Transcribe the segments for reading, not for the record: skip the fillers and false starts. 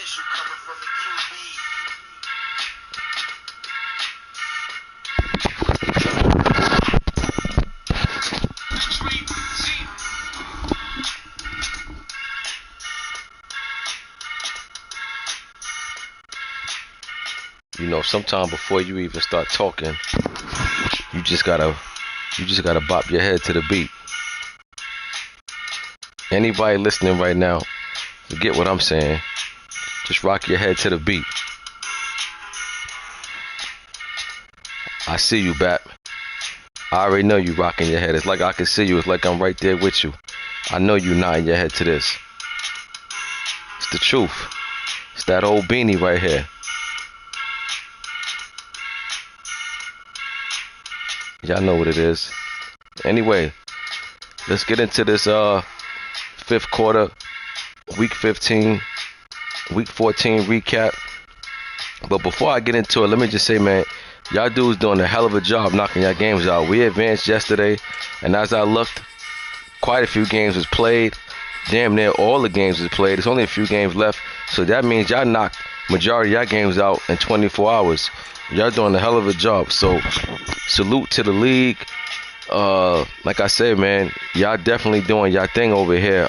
You know, sometime before you even start talking, you just gotta bop your head to the beat. Anybody listening right now, forget what I'm saying. Just rock your head to the beat. I see you, Bap. I already know you rocking your head. It's like I can see you. It's like I'm right there with you. I know you nodding your head to this. It's the truth. It's that old beanie right here. Y'all know what it is. Anyway, let's get into this fifth quarter, week 15, week 14 recap. But before I get into it, let me just say, man, y'all dudes doing a hell of a job knocking y'all games out. We advanced yesterday, and as I looked, quite a few games was played. Damn near all the games was played. There's only a few games left, so that means y'all knocked majority of y'all games out in 24 hours. Y'all doing a hell of a job. So salute to the league. Like I said, man, y'all definitely doing y'all thing over here.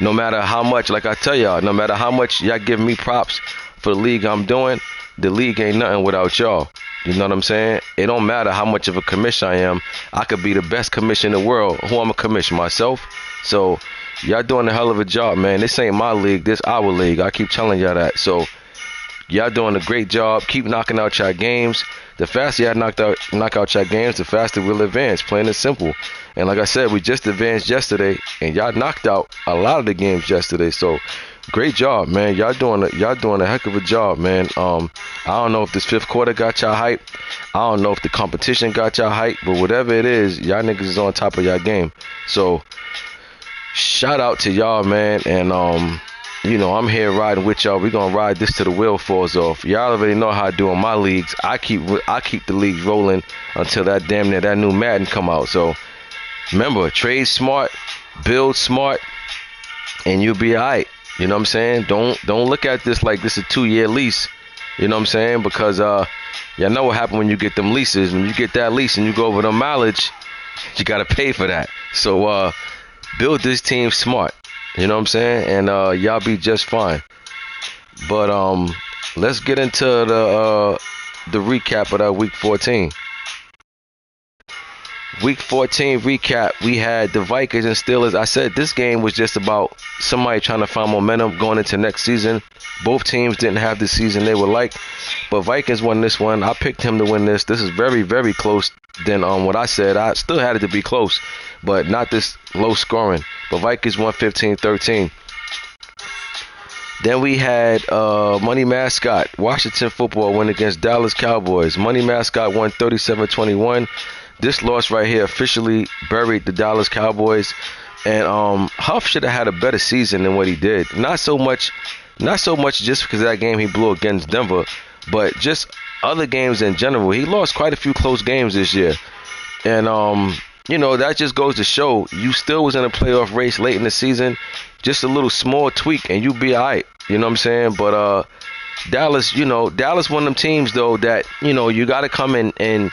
No matter how much, like I tell y'all, no matter how much y'all give me props for the league I'm doing, the league ain't nothing without y'all. You know what I'm saying? It don't matter how much of a commission I am. I could be the best commission in the world. Who I'm a commission? Myself. So y'all doing a hell of a job, man. This ain't my league. This our league. I keep telling y'all that. So y'all doing a great job. Keep knocking out y'all games. The faster y'all knock out y'all games, the faster we'll advance. Plain and simple. And like I said, we just advanced yesterday, and y'all knocked out a lot of the games yesterday. So great job, man. Y'all doing a heck of a job, man. I don't know if this fifth quarter got y'all hype. I don't know if the competition got y'all hype, but whatever it is, y'all niggas is on top of y'all game. So shout out to y'all, man. And you know, I'm here riding with y'all. We're gonna ride this till the wheel falls off. Y'all already know how I do in my leagues. I keep the leagues rolling until that damn near that new Madden come out. So remember, trade smart, build smart, and you'll be alright. You know what I'm saying? Don't look at this like this is a 2-year lease. You know what I'm saying? Because y'all know what happened when you get them leases. When you get that lease and you go over the mileage, you gotta pay for that. So build this team smart. You know what I'm saying? And y'all be just fine. But let's get into the recap of that week 14. Week 14 recap. We had the Vikings and Steelers. I said this game was just about somebody trying to find momentum going into next season. Both teams didn't have the season they would like, but Vikings won this one. I picked him to win this. This is very, very close than what I said. I still had it to be close, but not this low scoring. But Vikings won 15-13. Then we had Money Mascot. Washington Football win against Dallas Cowboys. Money Mascot won 37-21. This loss right here officially buried the Dallas Cowboys. And Huff should have had a better season than what he did. Not so much just because of that game he blew against Denver, but just other games in general. He lost quite a few close games this year. And you know, that just goes to show you still was in a playoff race late in the season. Just a little small tweak and you be all right. You know what I'm saying? But Dallas, you know, Dallas one of them teams though that, you know, you got to come in and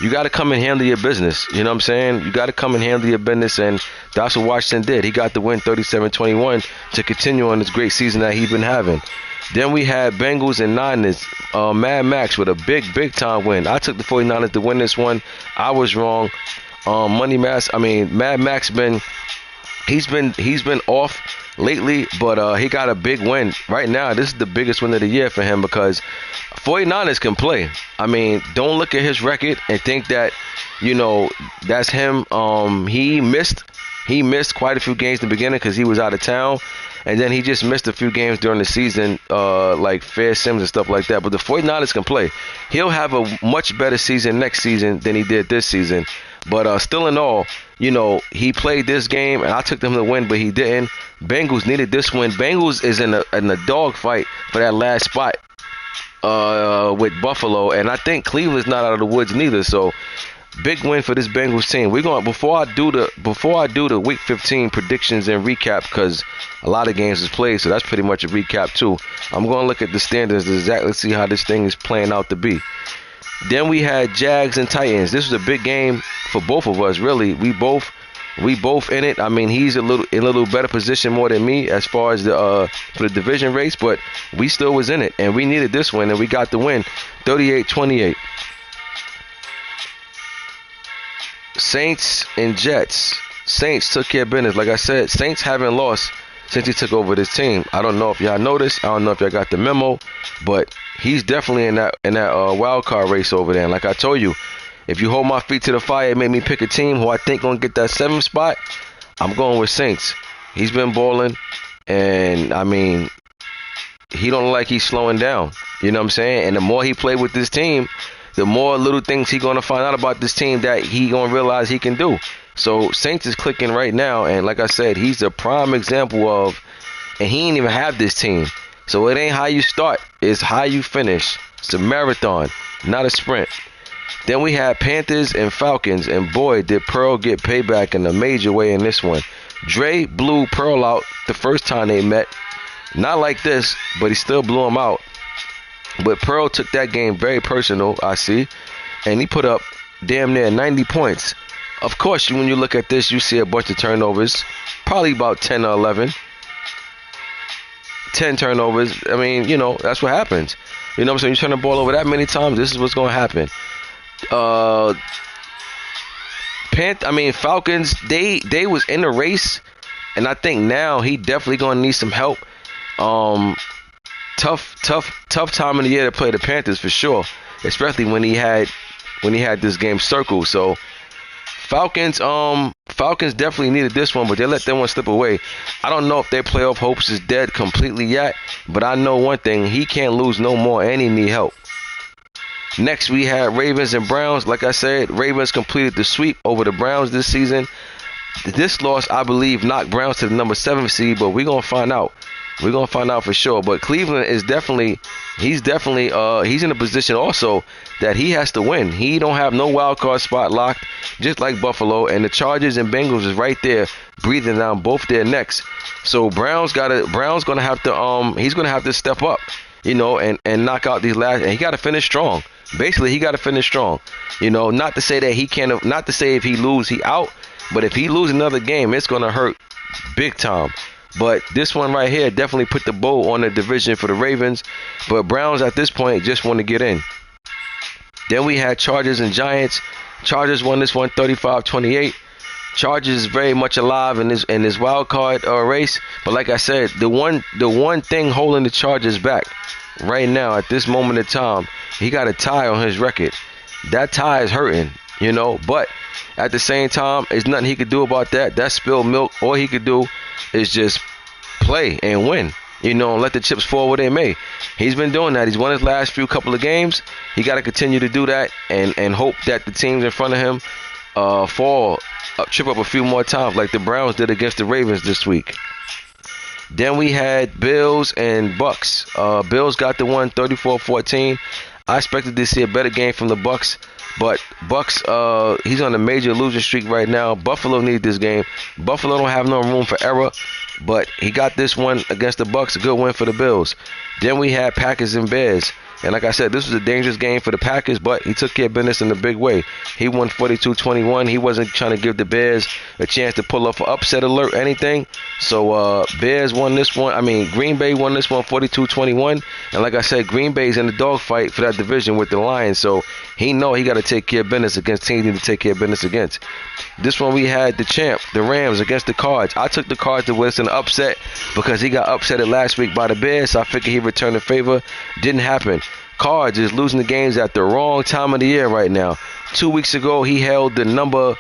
you got to come and handle your business. You know what I'm saying? You got to come and handle your business, and that's what Washington did. He got the win 37-21 to continue on this great season that he's been having. Then we had Bengals and Niners. Mad Max with a big time win. I took the 49ers to win this one. I was wrong. Mad Max he's been off lately, but he got a big win. Right now, this is the biggest win of the year for him because 49ers can play. I mean, don't look at his record and think that, you know, that's him. He missed quite a few games in the beginning because he was out of town. And then he just missed a few games during the season, like Fair Sims and stuff like that. But the 49ers can play. He'll have a much better season next season than he did this season. But still in all, you know, he played this game, and I took them to win, but he didn't. Bengals needed this win. Bengals is in a dog fight for that last spot with Buffalo. And I think Cleveland's not out of the woods neither. So Big win for this Bengals team. We're going before I do the Week 15 predictions and recap, because a lot of games is played, so that's pretty much a recap too. I'm going to look at the standings to exactly see how this thing is playing out to be. Then we had Jags and Titans. This was a big game for both of us, really. We both in it. I mean, he's in a little better position more than me as far as for the division race, but we still was in it, and we needed this win, and we got the win, 38-28. Saints and Jets. Saints took care of business. Like I said, Saints haven't lost since he took over this team. I don't know if y'all noticed. I don't know if y'all got the memo, but he's definitely in that wild card race over there. And like I told you, if you hold my feet to the fire and make me pick a team who I think gonna get that 7th spot, I'm going with Saints. He's been balling, and I mean, he don't look like he's slowing down. You know what I'm saying? And the more he played with this team, the more little things he gonna find out about this team that he gonna realize he can do. So Saints is clicking right now, and like I said, he's a prime example of, and he ain't even have this team. So it ain't how you start, it's how you finish. It's a marathon, not a sprint. Then we had Panthers and Falcons, and boy, did Pearl get payback in a major way in this one. Dre blew Pearl out the first time they met. Not like this, but he still blew him out. But Pearl took that game very personal, I see, and he put up damn near 90 points. Of course, when you look at this, you see a bunch of turnovers, probably about 10 or 11. 10 turnovers. I mean, you know, that's what happens. You know what I'm saying? You turn the ball over that many times, this is what's going to happen. Falcons, they was in the race, and I think now he definitely going to need some help. Tough time of the year to play the Panthers for sure, especially when he had this game circled. So Falcons definitely needed this one, but they let that one slip away. I don't know if their playoff hopes is dead completely yet, but I know one thing: he can't lose no more, and he need help. Next, we had Ravens and Browns. Like I said, Ravens completed the sweep over the Browns this season. This loss, I believe, knocked Browns to the number 7 seed, but we're gonna find out. We're gonna find out for sure. But Cleveland is he's in a position also that he has to win. He don't have no wild card spot locked, just like Buffalo, and the Chargers and Bengals is right there breathing down both their necks. So Browns gonna have to he's gonna have to step up, you know, and knock out these last, and he gotta finish strong. Basically, he gotta finish strong. You know, not to say that he can't, not to say if he lose, he out, but if he lose another game, it's gonna hurt big time. But this one right here definitely put the bow on the division for the Ravens. But Browns at this point just want to get in. Then we had Chargers and Giants. Chargers won this one 35-28. Chargers is very much alive in this wild card race. But like I said, the one thing holding the Chargers back right now at this moment in time, he got a tie on his record. That tie is hurting, you know. But at the same time, there's nothing he could do about that. That's spilled milk. All he could do is just play and win, you know, and let the chips fall where they may. He's been doing that. He's won his last few couple of games. He got to continue to do that and hope that the teams in front of him trip up a few more times like the Browns did against the Ravens this week. Then we had Bills and Bucks. Bills got the one 34-14. I expected to see a better game from the Bucks, but Bucks, he's on a major losing streak right now. Buffalo needs this game. Buffalo don't have no room for error, but he got this one against the Bucks, a good win for the Bills. Then we had Packers and Bears. And like I said, this was a dangerous game for the Packers, but he took care of business in a big way. He won 42-21. He wasn't trying to give the Bears a chance to pull off an upset alert or anything. So Bears won this one. Green Bay won this one 42-21. And like I said, Green Bay's in the dogfight for that division with the Lions. So he know he got to take care of business against teams he need to take care of business against. This one we had the champ, the Rams, against the Cards. I took the Cards to win an upset because he got upsetted last week by the Bears. So I figured he'd return the favor. Didn't happen. Cards is losing the games at the wrong time of the year right now. 2 weeks ago, he held the number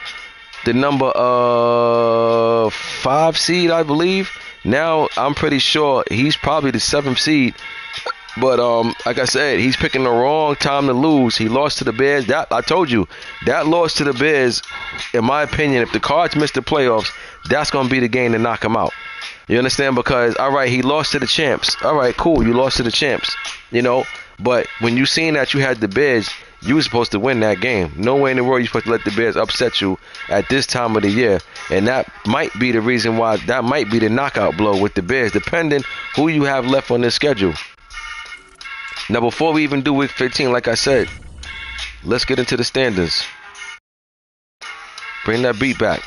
5 seed, I believe. Now, I'm pretty sure he's probably the 7th seed. But like I said, he's picking the wrong time to lose. He lost to the Bears. That I told you, that loss to the Bears, in my opinion, if the Cards miss the playoffs, that's going to be the game to knock him out. You understand? Because, all right, he lost to the champs. All right, cool, you lost to the champs, you know. But when you seen that you had the Bears, You were supposed to win that game. No way in the world you're supposed to let the Bears upset you at this time of the year. And that might be the reason why, that might be the knockout blow with the Bears, depending who you have left on this schedule. Now, before we even do week 15, like I said, let's get into the standings. Bring that beat back.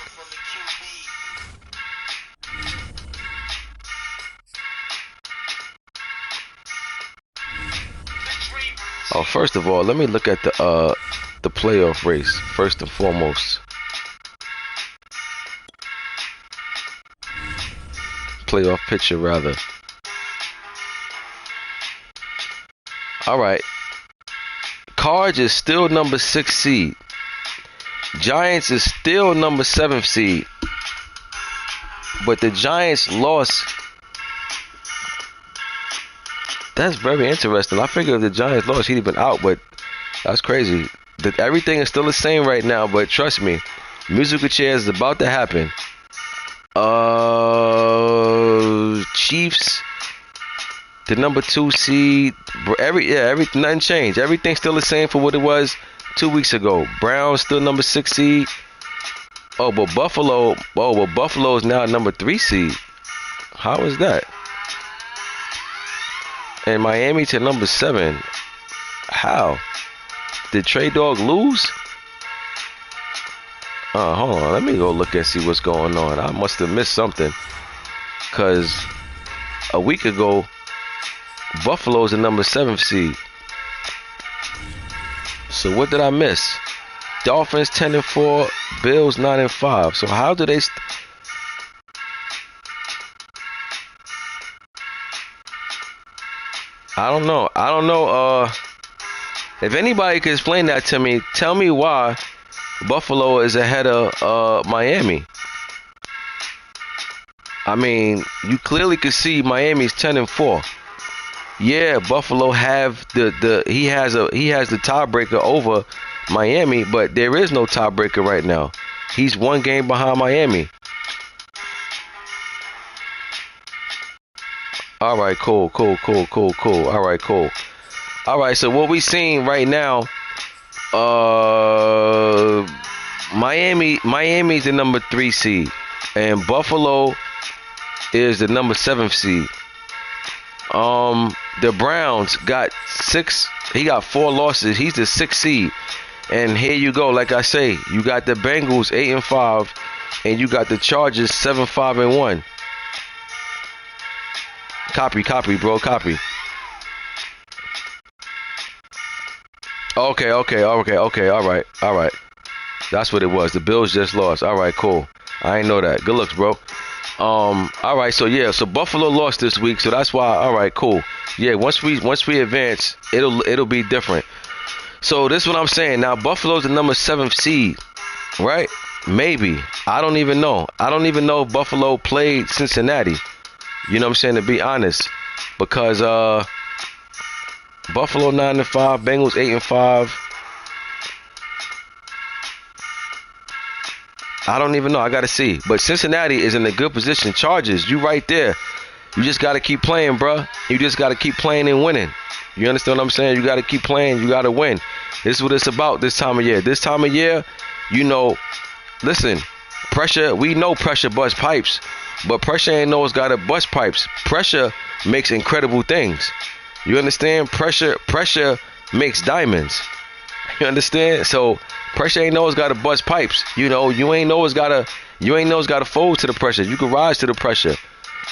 Oh, first of all, let me look at the playoff race first and foremost. Playoff picture, rather. All right. Cards is still number 6 seed. Giants is still number 7 seed. But the Giants lost. That's very interesting. I figured if the Giants lost, he'd have been out, but that's crazy. That everything is still the same right now, but trust me, musical chairs is about to happen. Chiefs, the number 2 seed. Nothing changed. Everything's still the same for what it was 2 weeks ago. Browns still number 6 seed. But Buffalo is now number 3 seed. How is that? And Miami to number 7. How? Did Trey Dog lose? Hold on. Let me go look and see what's going on. I must have missed something. Because a week ago, Buffalo's the number 7 seed. So what did I miss? Dolphins 10-4, Bills 9-5. So how do they... I don't know. If anybody can explain that to me, tell me why Buffalo is ahead of Miami. I mean, you clearly can see Miami's 10-4. Yeah, Buffalo have he has the tiebreaker over Miami, but there is no tiebreaker right now. He's 1 game behind Miami. All right, cool. All right, cool. All right, so what we seeing right now, Miami's the number 3 seed, and Buffalo is the number 7 seed. The Browns got 6. He got 4 losses. He's the 6th seed. And here you go. Like I say, you got the Bengals 8-5, and you got the Chargers 7-5-1. Copy, bro. Copy. Okay. All right. That's what it was. The Bills just lost. All right, cool. I ain't know that. Good looks, bro. All right. So yeah. So Buffalo lost this week. So that's why. All right, cool. Yeah. Once we advance, it'll be different. So this is what I'm saying. Now Buffalo's the number 7th seed, right? Maybe. I don't even know. I don't even know if Buffalo played Cincinnati. You know what I'm saying, to be honest. Because Buffalo 9-5, Bengals 8-5. I don't even know. I gotta see. But Cincinnati is in a good position. Chargers, you right there. You just gotta keep playing, bruh. You just gotta keep playing and winning. You understand what I'm saying? You gotta keep playing. You gotta win. This is what it's about this time of year. This time of year, you know, listen, pressure, we know pressure busts pipes. But pressure ain't always gotta bust pipes. Pressure makes incredible things. You understand? Pressure makes diamonds. You understand? So pressure ain't always gotta bust pipes. You know, you ain't always gotta fold to the pressure. You can rise to the pressure.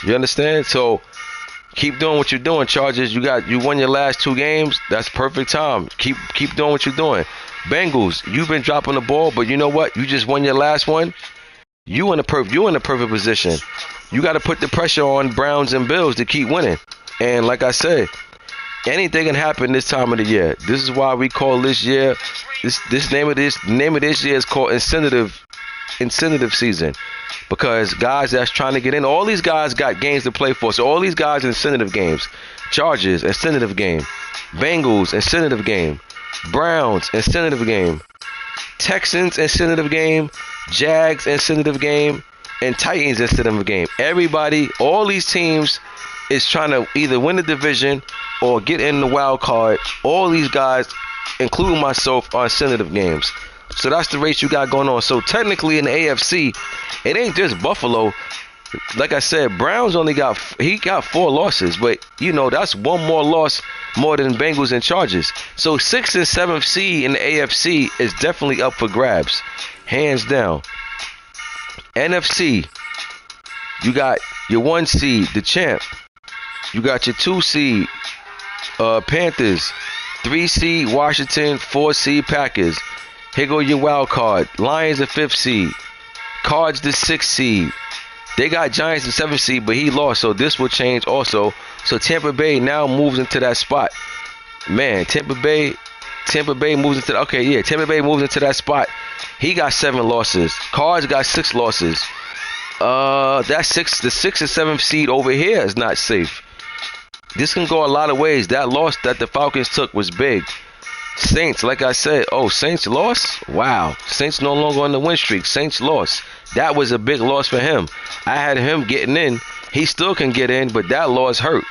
You understand? So keep doing what you're doing, Chargers. You won your last 2 games. That's perfect time. Keep doing what you're doing. Bengals, you've been dropping the ball, but you know what? You just won your last one. You in the perfect position. You got to put the pressure on Browns and Bills to keep winning. And like I said, anything can happen this time of the year. This is why we call this year. This name of this year is called incentive season. Because guys that's trying to get in, all these guys got games to play for. So all these guys incentive games. Chargers, incentive game. Bengals, incentive game. Browns, incentive game. Texans, incentive game. Jags, incentive game. And Titans, incentive game. Everybody, all these teams is trying to either win the division or get in the wild card. All these guys including myself, are sensitive games. So that's the race you got going on. So technically in the AFC, it ain't just Buffalo. Like I said, Browns only got 4 losses, but you know that's one more loss more than Bengals and Chargers. So 6th and 7th seed in the AFC is definitely up for grabs, hands down. NFC, you got your 1 seed, the champ. You got your 2 seed, Panthers. 3 seed, Washington. 4 seed, Packers. Here go your wild card. Lions, the 5th seed. Cards, the 6th seed. They got Giants, the 7th seed, but he lost, so this will change also. So Tampa Bay now moves into that spot. Man, Tampa Bay moves into Tampa Bay moves into that spot. He got 7 losses. Cards got 6 losses. The 6th and 7th seed over here is not safe. This can go a lot of ways. That loss that the Falcons took was big. Saints, like I said, Saints lost? Wow. Saints no longer on the win streak. Saints lost. That was a big loss for him. I had him getting in. He still can get in, but that loss hurt.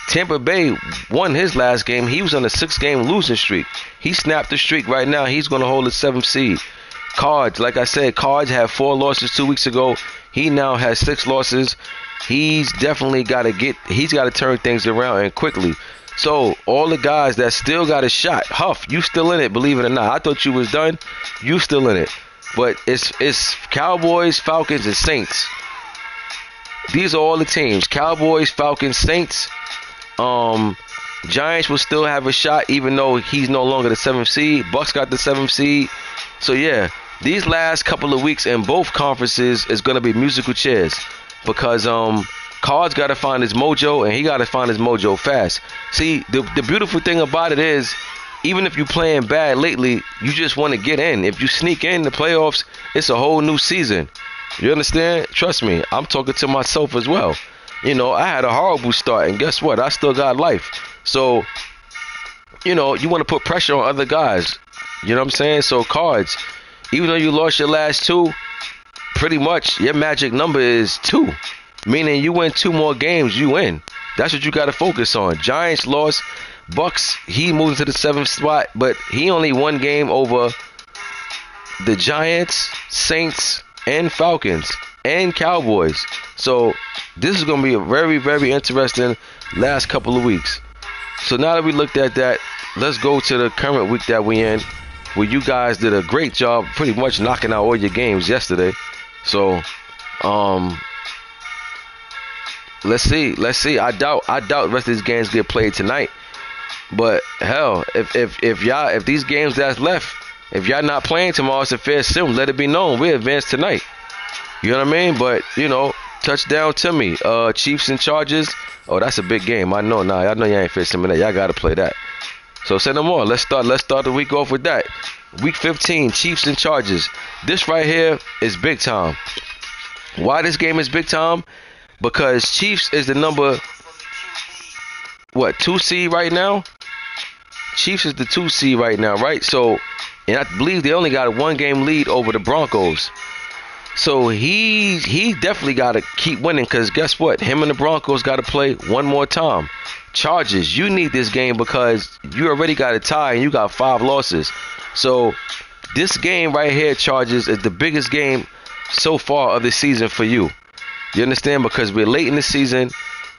Tampa Bay won his last game. He was on a 6-game losing streak. He snapped the streak right now. He's going to hold the 7th seed. Cards, like I said, Cards had 4 losses 2 weeks ago. He now has 6 losses. He's definitely got to turn things around and quickly. So all the guys that still got a shot, Huff, you still in it, believe it or not. I thought you was done. You still in it. But it's Cowboys, Falcons, and Saints. These are all the teams. Cowboys, Falcons, Saints. Giants will still have a shot even though he's no longer the 7th seed. Bucks got the 7th seed. So yeah, these last couple of weeks in both conferences is going to be musical chairs. Because Cards got to find his mojo, and he got to find his mojo fast. See, the beautiful thing about it is, even if you're playing bad lately, you just want to get in. If you sneak in the playoffs, it's a whole new season. You understand? Trust me, I'm talking to myself as well. You know, I had a horrible start, and guess what? I still got life. So, you know, you want to put pressure on other guys. You know what I'm saying? So, Cards, even though you lost your last 2, pretty much your magic number is 2. Meaning you win 2 more games, you win. That's what you got to focus on. Giants lost. Bucks, he moved to the 7th spot, but he only 1 game over the Giants, Saints, and Falcons, and Cowboys. So this is going to be a very, very interesting last couple of weeks. So now that we looked at that, let's go to the current week that we in, where you guys did a great job pretty much knocking out all your games yesterday. So, let's see. I doubt the rest of these games get played tonight. But hell, if these games that's left, if y'all not playing tomorrow, it's a fair sim. Let it be known we advance tonight. You know what I mean? But you know, touchdown to me. Chiefs and Chargers. Oh, that's a big game. I know. Nah, I know y'all ain't fair simming that. Y'all gotta play that. So say no more. Let's start the week off with that. Week 15, Chiefs and Chargers. This right here is big time. Why this game is big time? Because Chiefs is the number 2 seed right now. Chiefs is the 2 seed right now, right? So, and I believe they only got a 1-game lead over the Broncos. So he definitely got to keep winning, because guess what? Him and the Broncos got to play one more time. Chargers, you need this game because you already got a tie and you got 5 losses. So this game right here, Chargers, is the biggest game so far of the season for you. You understand? Because we're late in the season.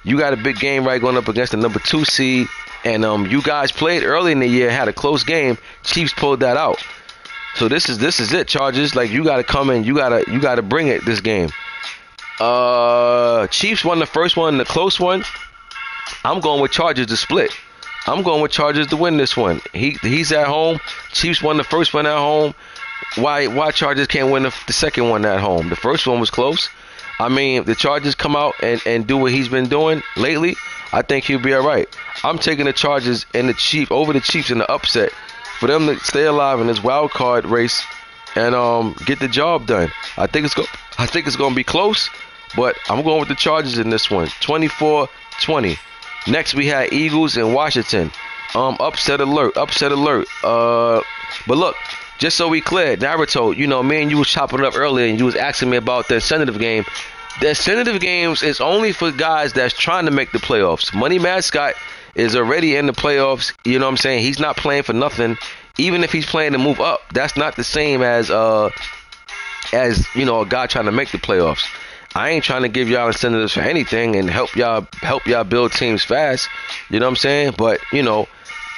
You got a big game right going up against the number 2 seed. And you guys played early in the year, had a close game. Chiefs pulled that out. So this is it, Chargers. Like, you gotta come in, you gotta bring it this game. Chiefs won the first one, the close one. I'm going with Chargers to split. I'm going with Chargers to win this one. He's at home. Chiefs won the first one at home. Why Chargers can't win the second one at home? The first one was close. I mean, if the Chargers come out and do what he's been doing lately, I think he'll be all right. I'm taking the Chargers and the Chiefs over the Chiefs in the upset for them to stay alive in this wild card race and get the job done. I think it's going to be close, but I'm going with the Chargers in this one, 24-20. Next, we had Eagles and Washington. Upset alert. But look, just so we clear, Naruto, you know, me and you was chopping it up earlier, and you was asking me about the incentive game. The incentive games is only for guys that's trying to make the playoffs. Money Mascot is already in the playoffs. You know what I'm saying? He's not playing for nothing. even if he's playing to move up, that's not the same as you know, a guy trying to make the playoffs. I ain't trying to give y'all incentives for anything and help y'all build teams fast. You know what I'm saying? But you know,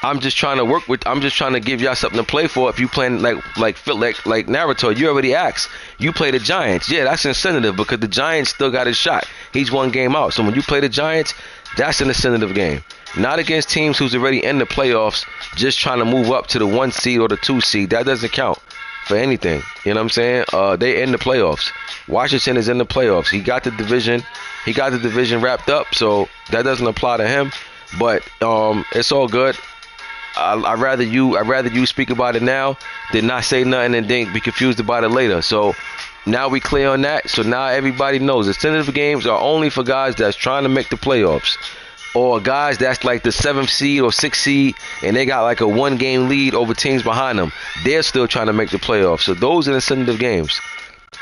I'm just trying to give y'all something to play for. If you playing like Naruto, you already asked. You play the Giants. Yeah, that's incentive because the Giants still got his shot. He's one game out. So when you play the Giants, that's an incentive game. Not against teams who's already in the playoffs, just trying to move up to the 1 seed or the 2 seed. That doesn't count for anything. You know what I'm saying? They in the playoffs. Washington is in the playoffs. He got the division wrapped up, so that doesn't apply to him. But it's all good. I'd rather you speak about it now than not say nothing and then be confused about it later. So now we clear on that. So now everybody knows incentive games are only for guys that's trying to make the playoffs, or guys that's like the 7th seed or 6th seed and they got like a 1-game lead over teams behind them. They're still trying to make the playoffs. So those are incentive games.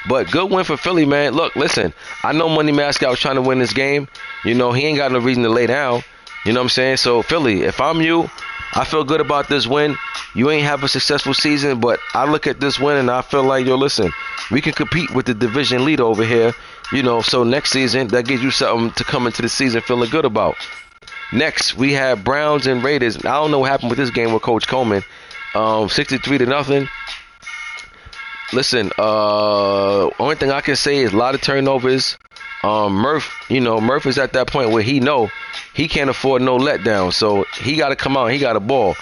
But good win for Philly, man. Look, listen, I know Money Mascot was trying to win this game. You know, he ain't got no reason to lay down. You know what I'm saying? So Philly, if I'm you, I feel good about this win. You ain't have a successful season, but I look at this win and I feel like, yo, listen, we can compete with the division leader over here. You know, so next season, that gives you something to come into the season feeling good about. Next, we have Browns and Raiders. I don't know what happened with this game with Coach Coleman. 63-0. Listen, only thing I can say is a lot of turnovers. Murph is at that point where he can't afford no letdown. So he got to come out and he got a ball.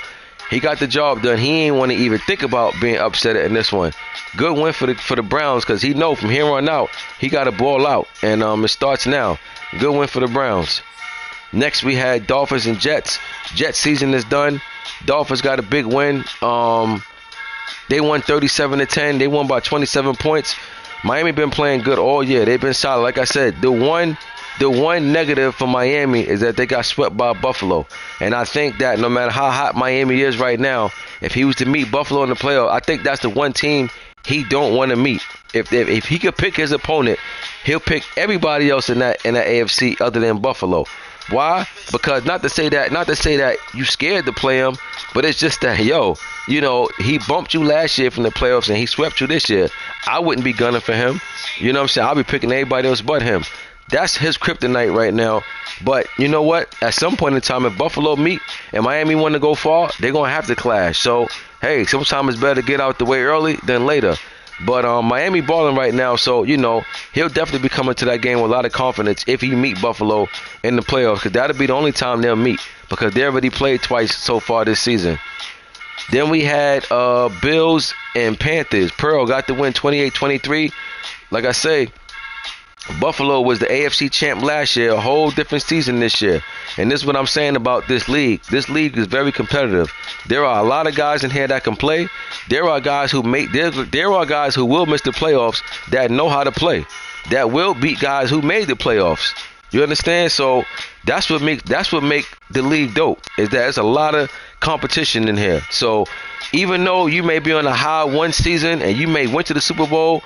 He got the job done. He ain't want to even think about being upset in this one. Good win for the Browns because he know from here on out he got to ball out. And it starts now. Good win for the Browns. Next, we had Dolphins and Jets. Jets season is done. Dolphins got a big win. They won 37-10. They won by 27 points. Miami been playing good all year. They've been solid. Like I said, the one negative for Miami is that they got swept by Buffalo. And I think that no matter how hot Miami is right now, if he was to meet Buffalo in the playoff, I think that's the one team he don't want to meet. If he could pick his opponent, he'll pick everybody else in that AFC other than Buffalo. Why? Because not to say that you scared to play him, but it's just that, yo, you know, he bumped you last year from the playoffs and he swept you this year. I wouldn't be gunning for him. You know what I'm saying? I'll be picking everybody else but him. That's his kryptonite right now. But you know what? At some point in time, if Buffalo meet and Miami want to go far, they're going to have to clash. So, hey, sometimes it's better to get out the way early than later. But Miami balling right now, so, you know, he'll definitely be coming to that game with a lot of confidence if he meet Buffalo in the playoffs, because that'll be the only time they'll meet, because they already played twice so far this season. Then we had Bills and Panthers. Pearl got the win 28-23. Like I say, Buffalo was the AFC champ last year, a whole different season this year. And this is what I'm saying about this league. This league is very competitive. There are a lot of guys in here that can play. There are guys who will miss the playoffs that know how to play, that will beat guys who made the playoffs. You understand? So that's what make the league dope, is that there's a lot of competition in here. So even though you may be on a high one season and you may went to the Super Bowl,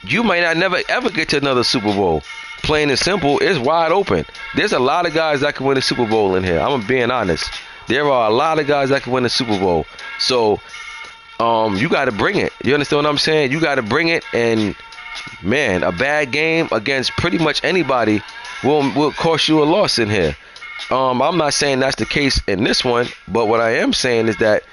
you might not never ever get to another Super Bowl. Plain and simple, it's wide open. There's a lot of guys that can win a Super Bowl in here. I'm being honest. There are a lot of guys that can win a Super Bowl. So you got to bring it. You understand what I'm saying? You got to bring it. And man, a bad game against pretty much anybody will cost you a loss in here. I'm not saying that's the case in this one, but what I am saying is that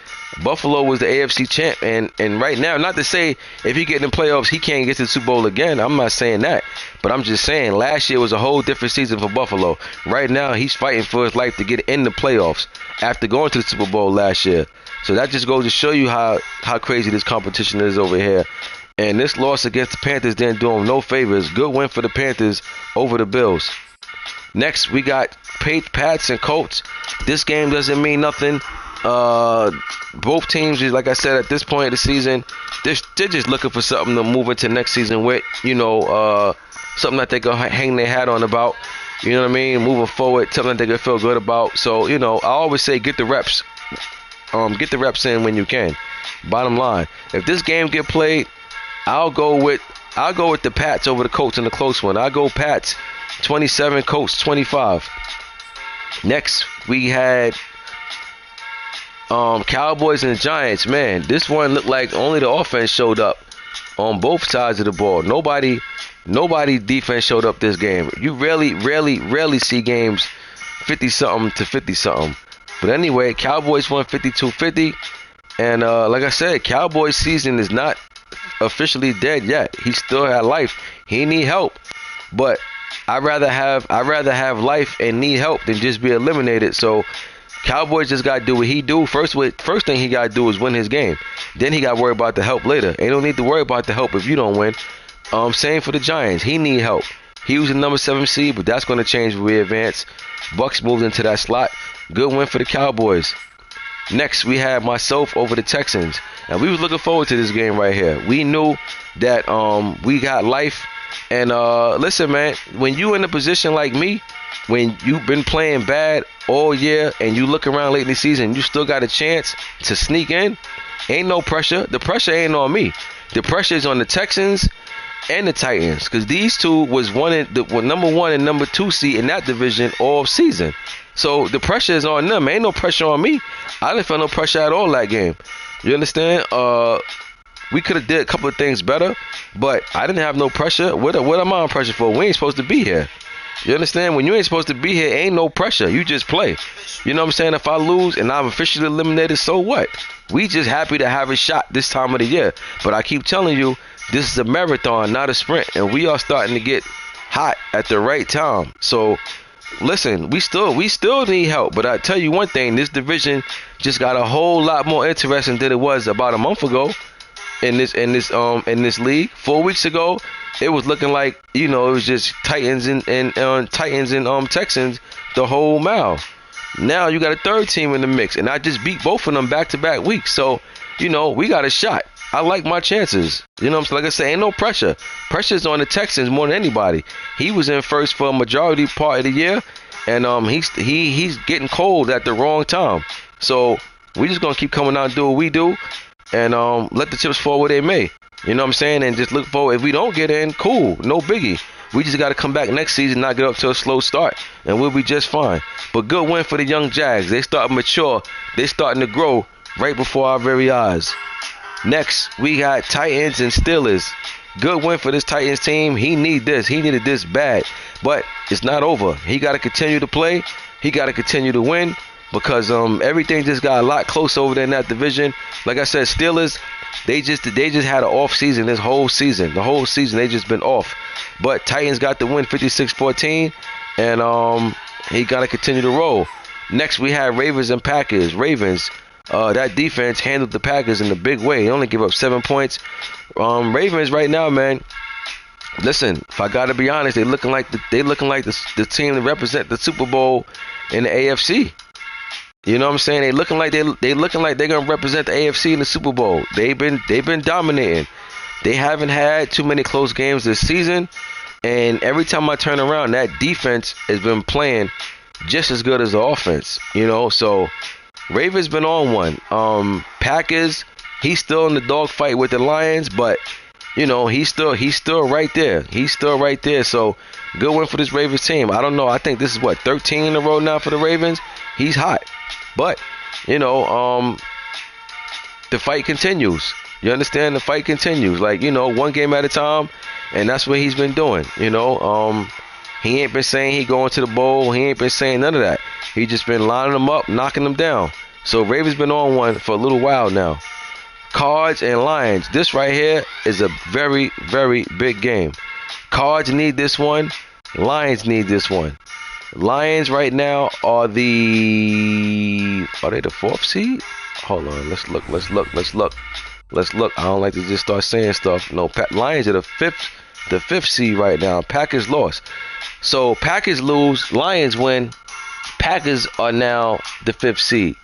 Buffalo was the AFC champ, and right now, not to say if he get in the playoffs, he can't get to the Super Bowl again. I'm not saying that, but I'm just saying last year was a whole different season for Buffalo. Right now, he's fighting for his life to get in the playoffs after going to the Super Bowl last year. So that just goes to show you how crazy this competition is over here. And this loss against the Panthers didn't do him no favors. Good win for the Panthers over the Bills. Next, we got Pats and Colts. This game doesn't mean nothing. Both teams, like I said, at this point of the season, they're just looking for something to move into next season with. You know, something that they can hang their hat on about. You know what I mean? Moving forward, something that they can feel good about. So, you know, I always say get the reps. Get the reps in when you can. Bottom line, if this game get played, I'll go with the Pats over the Colts in the close one. I'll go Pats 27, Colts 25. Next, we had Cowboys and the Giants, man, this one looked like only the offense showed up on both sides of the ball. Nobody defense showed up this game. You rarely see games 50-something to 50-something. But anyway, Cowboys won 52-50. And like I said, Cowboys season is not officially dead yet. He still had life. He need help. But I'd rather have life and need help than just be eliminated. So Cowboys just got to do what he do. First thing he got to do is win his game. Then he got to worry about the help later. Ain't no need to worry about the help if you don't win. Same for the Giants. He need help. He was the number 7 seed, but that's going to change when we advance. Bucks moved into that slot. Good win for the Cowboys. Next, we have myself over the Texans. And we was looking forward to this game right here. We knew that we got life. And listen, man, when you in a position like me, when you've been playing bad all year and you look around late in the season, you still got a chance to sneak in, ain't no pressure. The pressure ain't on me. The pressure is on the Texans and the Titans, because these two was number 1 and number 2 seed in that division all season. So the pressure is on them. Ain't no pressure on me. I didn't feel no pressure at all that game. You understand? We could have did a couple of things better, but I didn't have no pressure. What am I on pressure for? We ain't supposed to be here. You understand? When you ain't supposed to be here, ain't no pressure. You just play. You know what I'm saying? If I lose and I'm officially eliminated, so what? We just happy to have a shot this time of the year. But I keep telling you, this is a marathon, not a sprint. And we are starting to get hot at the right time. So, listen, we still need help. But I tell you one thing, this division just got a whole lot more interesting than it was about a month ago in this league. 4 weeks ago, it was looking like, it was just Titans and Texans the whole mile. Now you got a third team in the mix, and I just beat both of them back-to-back weeks. So, we got a shot. I like my chances. You know what I'm saying? Like I say, ain't no pressure. Pressure's on the Texans more than anybody. He was in first for a majority part of the year, and he's getting cold at the wrong time. So we just gonna keep coming out and do what we do, and let the chips fall where they may. You know what I'm saying? And just look forward. If we don't get in, cool, no biggie. We just got to come back next season, not get up to a slow start, and we'll be just fine. But good win for the young Jags. They starting to mature. They starting to grow right before our very eyes. Next, we got Titans and Steelers. Good win for this Titans team. He needed this bad. But it's not over. He got to continue to play. He got to continue to win, because everything just got a lot close over there in that division. Like I said, Steelers, they just had an off season this whole season. The whole season they just been off. But Titans got the win 56-14, and he got to continue to roll. Next, we have Ravens and Packers. Ravens, that defense handled the Packers in a big way. They only give up 7 points. Ravens right now, man. Listen, if I gotta be honest, they looking like the team that represent the Super Bowl in the AFC. You know what I'm saying? They looking like they're gonna represent the AFC in the Super Bowl. They've been dominating. They haven't had too many close games this season, and every time I turn around, that defense has been playing just as good as the offense. So Ravens been on one. Packers, he's still in the dogfight with the Lions, but he's still right there. He's still right there. So good win for this Ravens team. I don't know. I think this is 13 in a row now for the Ravens. He's hot, but the fight continues. You understand? The fight continues. One game at a time, and that's what he's been doing. He ain't been saying he going to the bowl. He ain't been saying none of that. He just been lining them up, knocking them down. So Ravens been on one for a little while now. Cards and Lions. This right here is a very, very big game. Cards need this one. Lions need this one. Lions right now are they the 4th seed? Hold on. Let's look. I don't like to just start saying stuff. No, Lions are the fifth seed right now. Packers lost. So Packers lose, Lions win. Packers are now the 5th seed.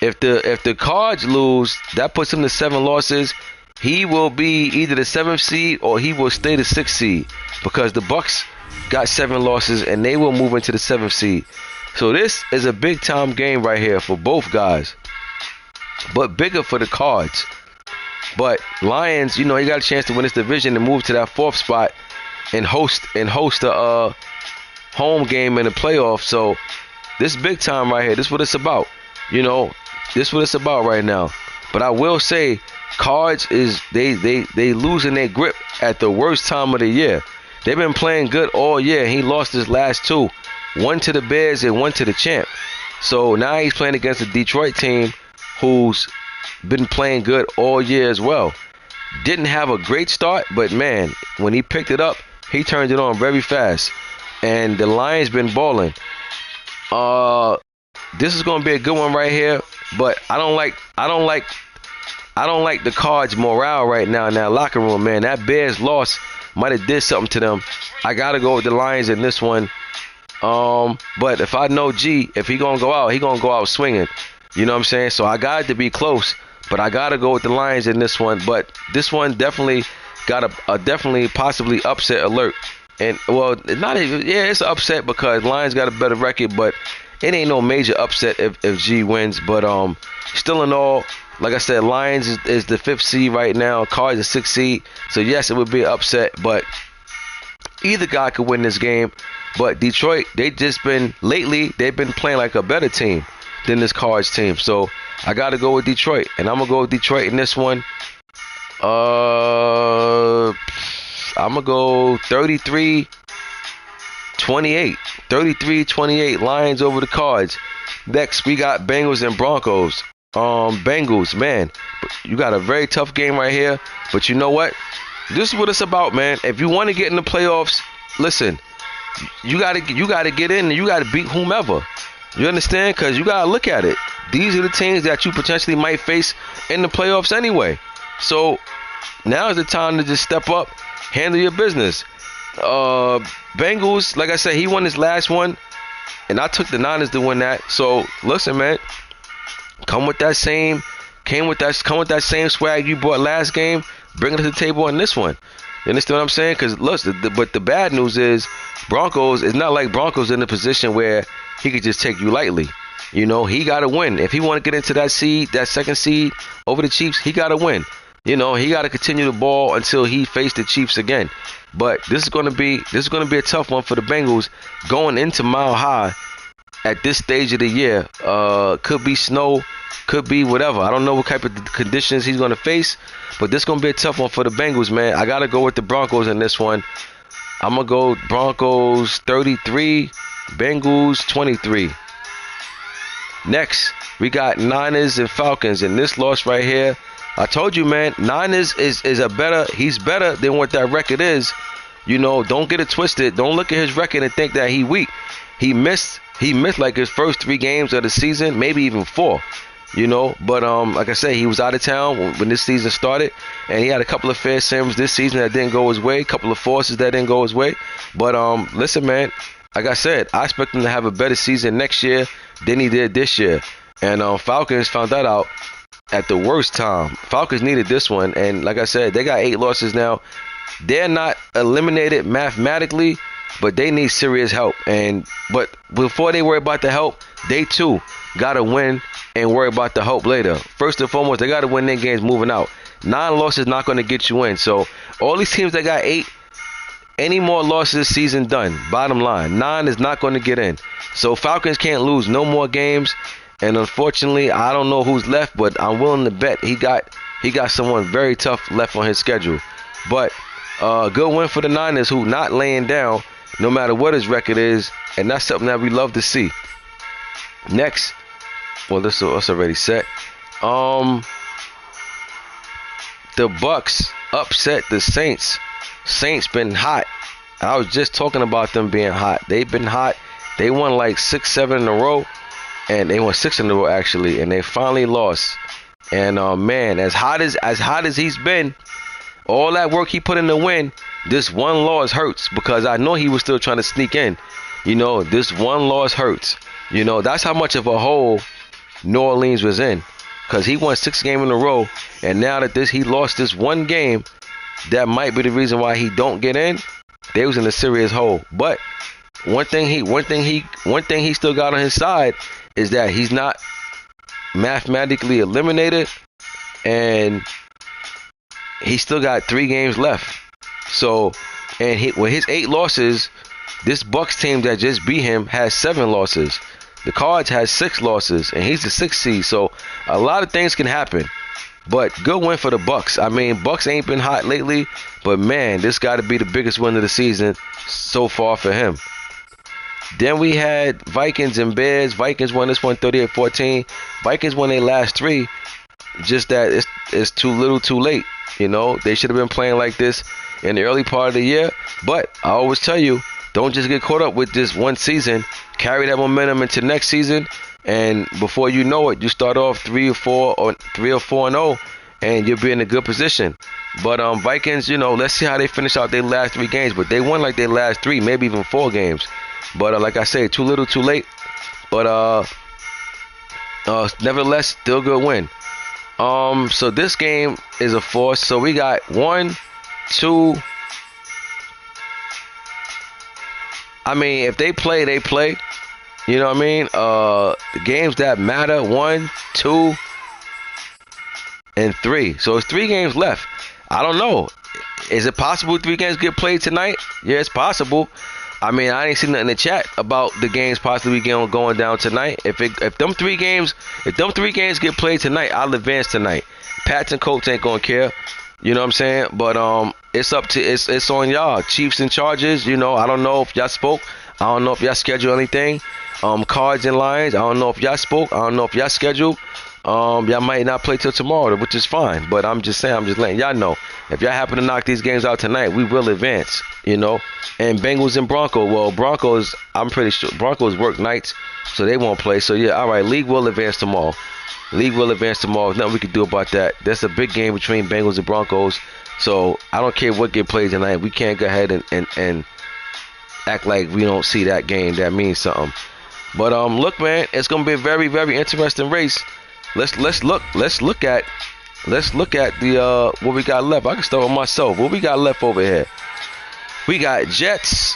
If the Cards lose, that puts him to 7 losses. He will be either the 7th seed or he will stay the 6th seed, because the Bucks got 7 losses and they will move into the 7th seed. So this is a big time game right here for both guys, but bigger for the Cards. But Lions, he got a chance to win this division and move to that 4th spot and host a home game in the playoffs. So this big time right here. This is what it's about. This is what it's about right now. But I will say, Cards is they losing their grip at the worst time of the year. They've been playing good all year. He lost his last two, one to the Bears and one to the champ. So now he's playing against a Detroit team who's been playing good all year as well. Didn't have a great start, but man, when he picked it up, he turned it on very fast. And the Lions been balling. This is gonna be a good one right here, but I don't like the Cards' morale right now in that locker room, man. That Bears loss might have did something to them. I gotta go with the Lions in this one. But if I know G, if he gonna go out, he gonna go out swinging. You know what I'm saying? So I got it to be close, but I gotta go with the Lions in this one. But this one definitely got a definitely possibly upset alert. And well, not even, yeah, it's an upset because Lions got a better record, but it ain't no major upset if G wins. But still in all, like I said, Lions is the 5th seed right now. Cards is 6th seed. So yes, it would be an upset, but either guy could win this game. But Detroit, they've been playing like a better team than this Cards team. So I got to go with Detroit, and I'm gonna go with Detroit in this one. I'm gonna go 33-28. 33-28. Lions over the Cards. Next, we got Bengals and Broncos. Bengals, man, you got a very tough game right here. But you know what? This is what it's about, man. If you want to get in the playoffs, listen, you gotta get in and you gotta beat whomever. You understand? Because you gotta look at it. These are the teams that you potentially might face in the playoffs anyway. So now is the time to just step up, handle your business. Bengals, like I said, he won his last one, and I took the Niners to win that. So listen, man. Come with that same swag you brought last game. Bring it to the table on this one. You understand what I'm saying? Because look, but the bad news is Broncos. It's not like Broncos in a position where he could just take you lightly. You know, he got to win if he want to get into that seed, that 2nd seed over the Chiefs. He got to win. You know, he got to continue the ball until he faced the Chiefs again. But this is going to be a tough one for the Bengals going into Mile High. At this stage of the year, could be snow, could be whatever. I don't know what type of conditions he's going to face, but this is going to be a tough one for the Bengals, man. I got to go with the Broncos in this one. I'm going to go Broncos 33, Bengals 23. Next, we got Niners and Falcons, and this loss right here, I told you, man, Niners he's better than what that record is. You know, don't get it twisted. Don't look at his record and think that he weak. He missed like his first 3 games of the season, maybe even 4, you know. But like I said, he was out of town when this season started, and he had a couple of fair sims this season that didn't go his way, a couple of forces that didn't go his way. But listen, man, like I said, I expect him to have a better season next year than he did this year. And Falcons found that out at the worst time. Falcons needed this one, and like I said, they got 8 losses now. They're not eliminated mathematically, but they need serious help. But before they worry about the help, they too gotta win and worry about the help later. First and foremost, they gotta win their games moving out. 9 losses not gonna get you in. So all these teams that got 8, any more losses this season done. Bottom line, 9 is not gonna get in. So Falcons can't lose no more games. And unfortunately, I don't know who's left, but I'm willing to bet he got someone very tough left on his schedule. But good win for the Niners, who not laying down no matter what his record is, and that's something that we love to see. Next, well, this is already set. The Bucks upset the Saints. Saints been hot. I was just talking about them being hot. They've been hot. They won like 6, 7 in a row, and they won 6 in a row actually, and they finally lost. And man, as hot as he's been, all that work he put in the win, this one loss hurts because I know he was still trying to sneak in. You know, this one loss hurts. You know, that's how much of a hole New Orleans was in, because he won 6 games in a row, and now that he lost this one game, that might be the reason why he don't get in. They was in a serious hole. But one thing he still got on his side is that he's not mathematically eliminated, and he still got 3 games left. So, and with his 8 losses, this Bucks team that just beat him has 7 losses. The Cards has 6 losses, and he's the 6th seed. So a lot of things can happen. But good win for the Bucks. I mean, Bucks ain't been hot lately, but man, this got to be the biggest win of the season so far for him. Then we had Vikings and Bears. Vikings won this one 38-14. Vikings won their last 3. Just that it's too little too late. You know, they should have been playing like this in the early part of the year. But I always tell you, don't just get caught up with this one season. Carry that momentum into next season. And before you know it, you start off 3 or 4 and 0, and you'll be in a good position. But Vikings, you know, let's see how they finish out their last 3 games. But they won like their last 3, maybe even 4 games. But like I say, too little, too late. But nevertheless, still good win. So this game is a force. So we got 1, 2. I mean, if they play, they play. You know what I mean? The games that matter, 1, 2, and 3. So it's 3 games left. I don't know. Is it possible 3 games get played tonight? Yeah, it's possible. I mean, I ain't seen nothing in the chat about the games possibly going down tonight. If them 3 games get played tonight, I'll advance tonight. Pats and Colts ain't gonna care. You know what I'm saying? But it's up to it's on y'all. Chiefs and Chargers. You know, I don't know if y'all spoke. I don't know if y'all schedule anything. Cards and Lions. I don't know if y'all spoke. I don't know if y'all scheduled. Y'all might not play till tomorrow, which is fine. But I'm just saying, I'm just letting y'all know. If y'all happen to knock these games out tonight, we will advance. You know. And Bengals and Broncos. Well, Broncos, I'm pretty sure Broncos work nights, so they won't play. So yeah, all right. League will advance tomorrow. League will advance tomorrow. There's nothing we can do about that. That's a big game between Bengals and Broncos. So I don't care what get played tonight. We can't go ahead and act like we don't see that game. That means something. But look, man, it's gonna be a very, very interesting race. Let's look at the what we got left. I can start with myself. What we got left over here? We got Jets,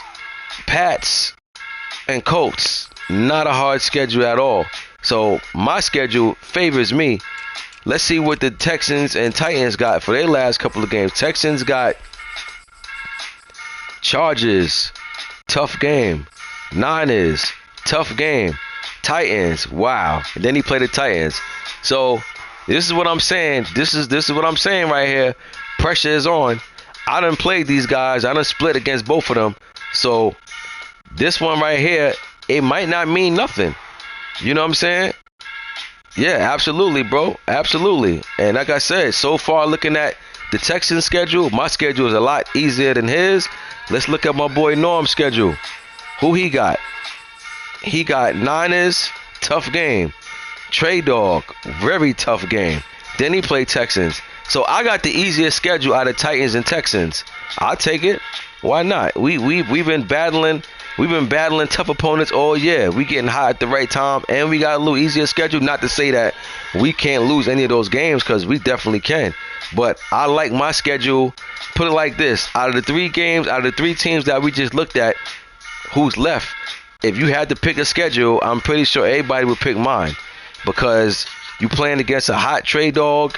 Pats, and Colts. Not a hard schedule at all. So my schedule favors me. Let's see what the Texans and Titans got for their last couple of games. Texans got Chargers, tough game. Niners, tough game. Titans, wow. And then he played the Titans. So this is what I'm saying. This is what I'm saying right here. Pressure is on. I done played these guys. I done split against both of them. So this one right here, it might not mean nothing. You know what I'm saying? Yeah, absolutely, bro. Absolutely. And like I said, so far looking at the Texans schedule, my schedule is a lot easier than his. Let's look at my boy Norm's schedule. Who he got? He got Niners, tough game. Trey Dog, very tough game. Then he played Texans. So I got the easiest schedule out of Titans and Texans. I'll take it. Why not? We've been battling tough opponents all year. We getting hot at the right time, and we got a little easier schedule. Not to say that we can't lose any of those games, because we definitely can. But I like my schedule. Put it like this: out of the 3 games, out of the 3 teams that we just looked at, who's left? If you had to pick a schedule, I'm pretty sure everybody would pick mine, because you playing against a hot Trey Dog.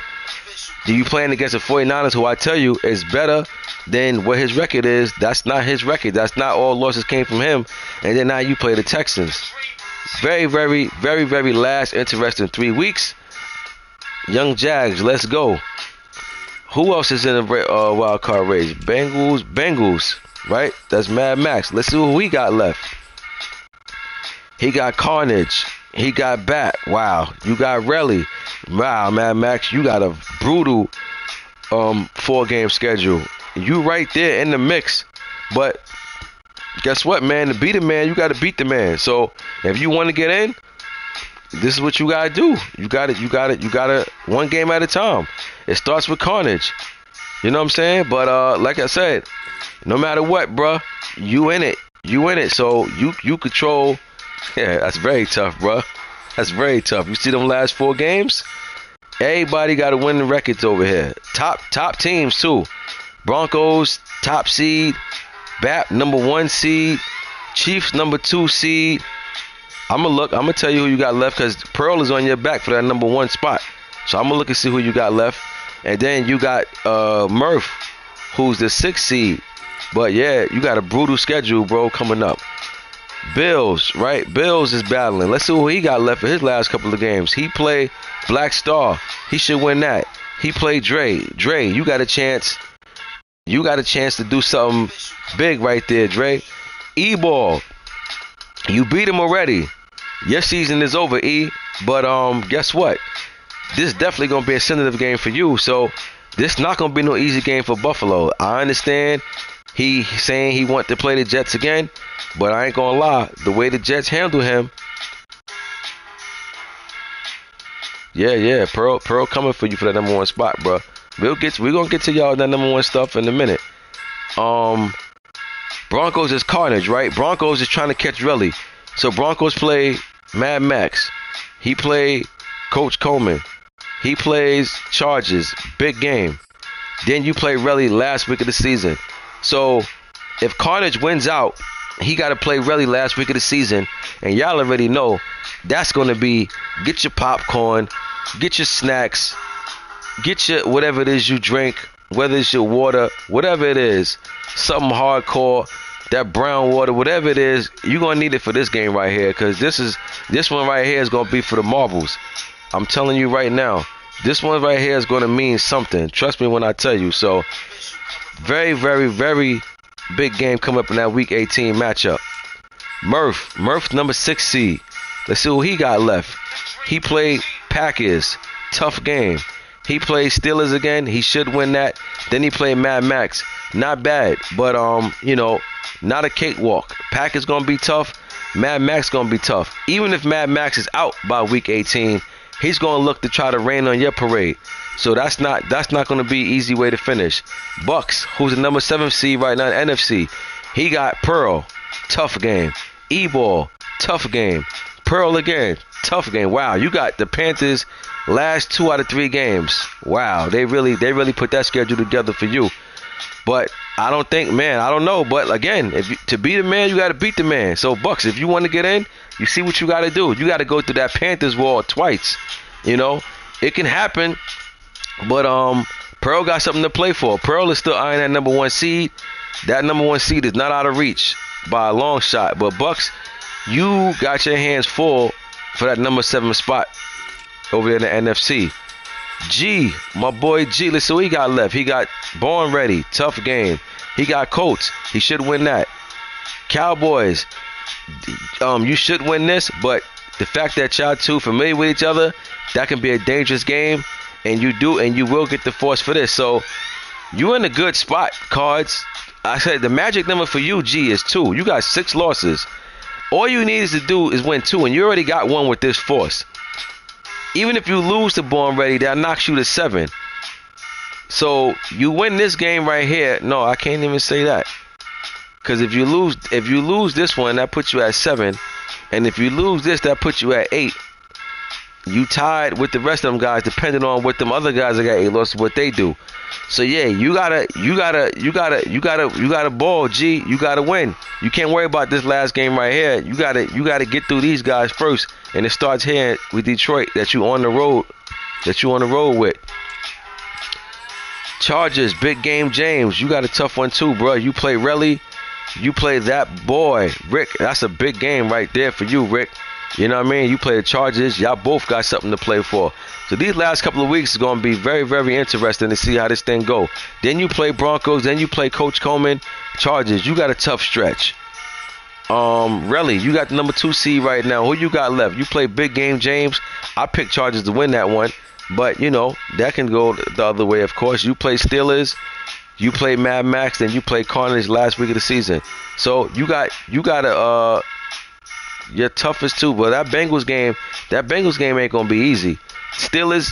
You playing against the 49ers, who I tell you is better than what his record is. That's not his record. That's not all losses came from him. And then now you play the Texans. Very, very, very, very last interesting 3 weeks. Young Jags, let's go. Who else is in the wild card race? Bengals, right? That's Mad Max. Let's see who we got left. He got Carnage. He got Bat. Wow. You got Relly. Wow, Mad Max, you got a brutal 4-game schedule. You right there in the mix. But guess what, man? To beat a man, you got to beat the man. So if you want to get in, this is what you got to do. You got to one game at a time. It starts with Carnage. You know what I'm saying? But like I said, no matter what, bruh, you in it. You in it. So you control. Yeah, that's very tough, bruh. That's very tough. You see them last 4 games? Everybody got to win the records over here. Top teams, too. Broncos, top seed. BAP, number 1 seed. Chiefs, number 2 seed. I'm going to tell you who you got left, because Pearl is on your back for that number 1 spot. So I'm going to look and see who you got left. And then you got Murph, who's the 6th seed. But, yeah, you got a brutal schedule, bro, coming up. Bills, right? Bills is battling. Let's see who he got left for his last couple of games. He played Black Star. He should win that. He played Dre. Dre, you got a chance. You got a chance to do something big right there, Dre. E-Ball, you beat him already. Your season is over, E. But guess what? This is definitely going to be a sensitive game for you. So this not going to be no easy game for Buffalo. I understand he saying he want to play the Jets again. But I ain't going to lie. The way the Jets handle him. Yeah. Pearl coming for you for that number one spot, bro. We're going to get to y'all that number one stuff in a minute. Broncos is carnage, right? Broncos is trying to catch Relly. So Broncos play Mad Max. He played Coach Coleman. He plays Chargers. Big game. Then you play Relly last week of the season. So if Carnage wins out, he got to play Relly last week of the season. And y'all already know that's going to be get your popcorn, get your snacks, get your whatever it is you drink, whether it's your water, whatever it is, something hardcore, that brown water, whatever it is, you're going to need it for this game right here, because this one right here is going to be for the marbles. I'm telling you right now, this one right here is going to mean something. Trust me when I tell you. So, very, very, very big game coming up in that Week 18 matchup. Murph, number 6 seed. Let's see who he got left. He played Packers. Tough game. He played Steelers again. He should win that. Then he played Mad Max. Not bad, but not a cakewalk. Packers gonna be tough. Mad Max gonna be tough. Even if Mad Max is out by Week 18, he's gonna look to try to rain on your parade. So that's not gonna be an easy way to finish. Bucks, who's the number 7 seed right now in NFC, he got Pearl. Tough game. E-Ball. Tough game. Pearl again. Tough game. Wow, you got the Panthers last 2 out of 3 games. Wow, they really put that schedule together for you. But I don't think, man, I don't know. But again, to beat a man, you got to beat the man. So Bucks, if you want to get in, you see what you got to do. You got to go through that Panthers wall twice. It can happen. But Pearl got something to play for. Pearl is still eyeing that number 1 seed. That number 1 seed is not out of reach by a long shot. But Bucks, you got your hands full for that number 7 spot over there in the NFC. G, my boy G, let's see what he got left. He got Born Ready, tough game. He got Colts, he should win that. Cowboys, you should win this, but the fact that y'all two familiar with each other, that can be a dangerous game, and you will get the force for this. So you in a good spot, Cards. I said the magic number for you, G, is 2. You got 6 losses. All you need to do is win 2, and you already got 1 with this force. Even if you lose to Born Ready, that knocks you to 7. So you win this game right here. No, I can't even say that. Because if you lose this one, that puts you at 7. And if you lose this, that puts you at 8. You tied with the rest of them guys, depending on what them other guys that got 8 losses, what they do. So yeah, you gotta ball, G. You gotta win. You can't worry about this last game right here. You gotta get through these guys first, and it starts here with Detroit that you on the road with. Chargers, big game, James. You got a tough one too, bro. You play Relly, you play that boy, Rick. That's a big game right there for you, Rick. You know what I mean? You play the Chargers. Y'all both got something to play for. So these last couple of weeks is going to be very, very interesting to see how this thing go. Then you play Broncos. Then you play Coach Coleman. Chargers, you got a tough stretch. Relly, you got the number 2 seed right now. Who you got left? You play big game, James. I picked Chargers to win that one. But, that can go the other way, of course. You play Steelers. You play Mad Max. Then you play Carnage last week of the season. So you got your toughest too, but that Bengals game ain't gonna be easy. Steelers,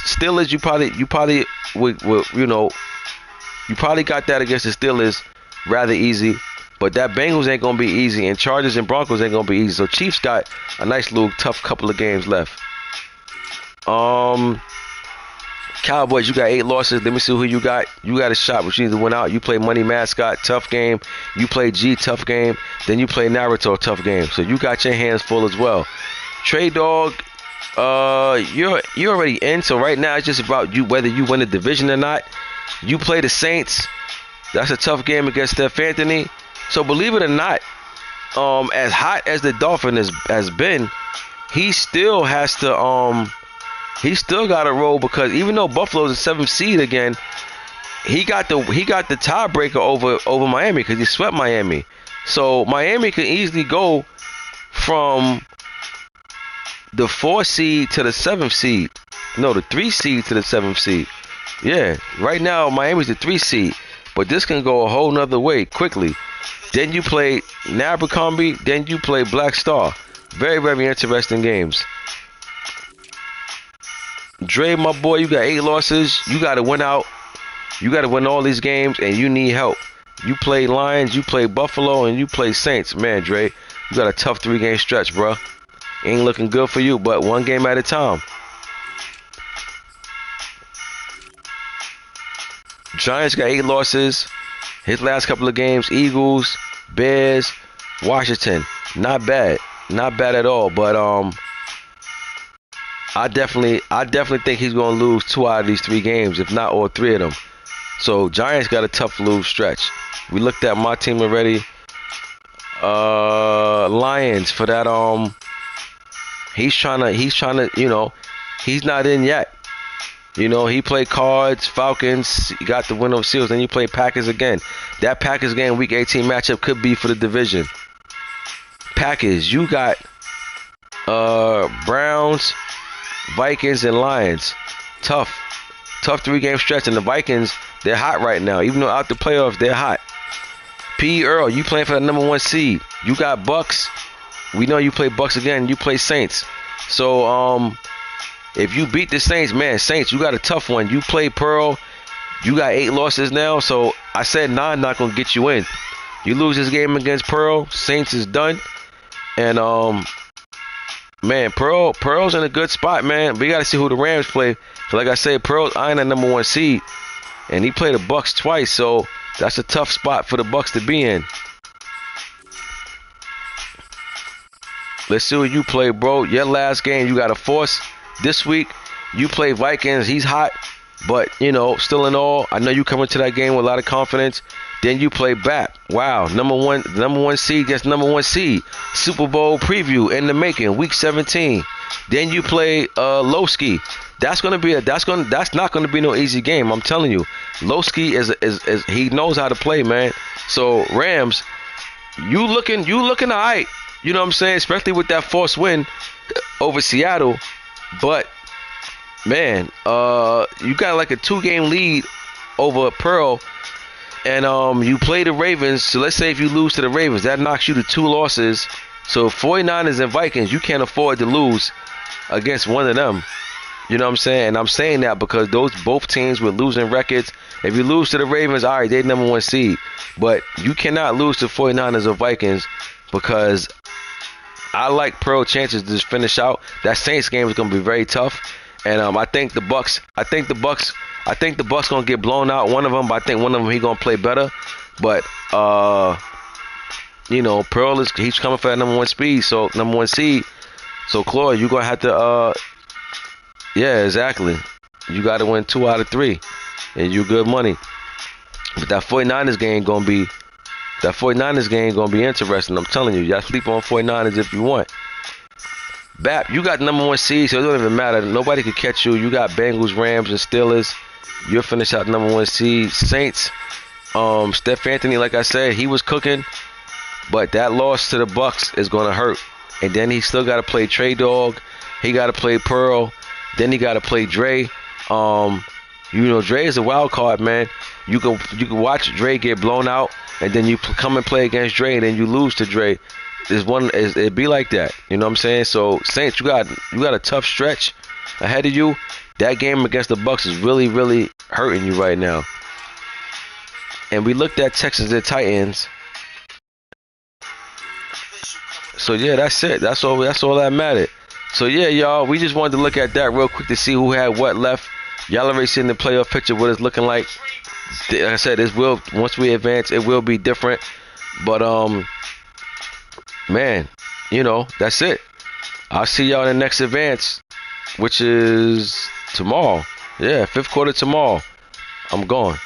you probably got that against the Steelers rather easy, but that Bengals ain't gonna be easy, and Chargers and Broncos ain't gonna be easy. So Chiefs got a nice little tough couple of games left. Cowboys, you got 8 losses. Let me see who you got. You got a shot, which you need to win out. You play Money Mascot, tough game. You play G, tough game. Then you play Naruto, tough game. So you got your hands full as well. Trey Dog, you're already in. So right now it's just about you whether you win the division or not. You play the Saints. That's a tough game against Steph Anthony. So believe it or not, as hot as the Dolphin has been, he still has to he still got to roll, because even though Buffalo's a 7th seed again, he got the tiebreaker over Miami, because he swept Miami. So Miami could easily go from the 4th seed to the 7th seed. No, the 3 seed to the 7th seed. Yeah, right now Miami's the 3 seed, but this can go a whole nother way quickly. Then you play Abercrombie, then you play Black Star. Very, very interesting games. Dre, my boy, you got 8 losses. You got to win out. You got to win all these games, and you need help. You play Lions, you play Buffalo, and you play Saints. Man, Dre, you got a tough 3-game stretch, bro. Ain't looking good for you, but one game at a time. Giants got 8 losses. His last couple of games: Eagles, Bears, Washington. Not bad. Not bad at all. But I definitely think he's gonna lose 2 out of these 3 games, if not all 3 of them. So Giants got a tough lose stretch. We looked at my team already. Lions for that. He's trying to, you know, he's not in yet. You know, he played Cards, Falcons, he got the win over Seals, then you play Packers again. That Packers game, Week 18 matchup could be for the division. Packers, you got Browns, Vikings, and Lions. Tough 3-game stretch, and the Vikings, they're hot right now. Even though out the playoffs, they're hot. P. Earl, you playing for the number 1 seed. You got Bucks. We know you play Bucks again. You play Saints. So, if you beat the Saints, man, Saints, you got a tough one. You play Pearl. You got 8 losses now. So I said 9 not gonna get you in. You lose this game against Pearl, Saints is done. And man, Pearl's in a good spot, man. We gotta see who the Rams play. So like I said, Pearl's eyeing that number 1 seed, and he played the Bucks twice. So that's a tough spot for the Bucks to be in. Let's see what you play, bro. Your last game, you got a force. This week, you play Vikings. He's hot, but, you know, still in all, I know you come into that game with a lot of confidence. Then you play BAP. Wow, number one seed gets number 1 seed. Super Bowl preview in the making, Week 17. Then you play Lowski. That's not gonna be no easy game. I'm telling you, Lowski is he knows how to play, man. So Rams, you looking alright. You know what I'm saying? Especially with that forced win over Seattle. But man, you got like a 2-game lead over Pearl, and you play the Ravens. So let's say if you lose to the Ravens, that knocks you to 2 losses. So 49ers and Vikings, you can't afford to lose against one of them. You know what I'm saying? And I'm saying that because both teams with losing records. If you lose to the Ravens, all right, they're number 1 seed. But you cannot lose to 49ers or Vikings, because I like Pearl chances to just finish out. That Saints game is going to be very tough. And I think the Bucks gonna get blown out, one of them, but I think one of them he gonna play better. But you know, Pearl he's coming for that number 1 speed, so number 1 seed. So Claude, you gonna have to yeah, exactly. You gotta win 2 out of 3, and you good money. But that 49ers game gonna be interesting. I'm telling you, y'all sleep on 49ers if you want. BAP, you got number 1 seed, so it don't even matter. Nobody can catch you. You got Bengals, Rams, and Steelers. You'll finish out number 1 seed. Saints, Steph Anthony, like I said, he was cooking, but that loss to the Bucks is gonna hurt. And then he still got to play Trey Dog. He got to play Pearl. Then he got to play Dre. You know, Dre is a wild card, man. You can watch Dre get blown out, and then you come and play against Dre, and then you lose to Dre. It'd be like that. You know what I'm saying? So Saints, you got a tough stretch ahead of you. That game against the Bucks is really, really hurting you right now. And we looked at Texans and Titans. So yeah, that's it. That's all that mattered. So yeah, y'all, we just wanted to look at that real quick to see who had what left. Y'all already seen the playoff picture, what it's looking like. Like I said, once we advance, it will be different. But man, you know, that's it. I'll see y'all in the next advance, which is tomorrow. Yeah, 5th quarter tomorrow. I'm going.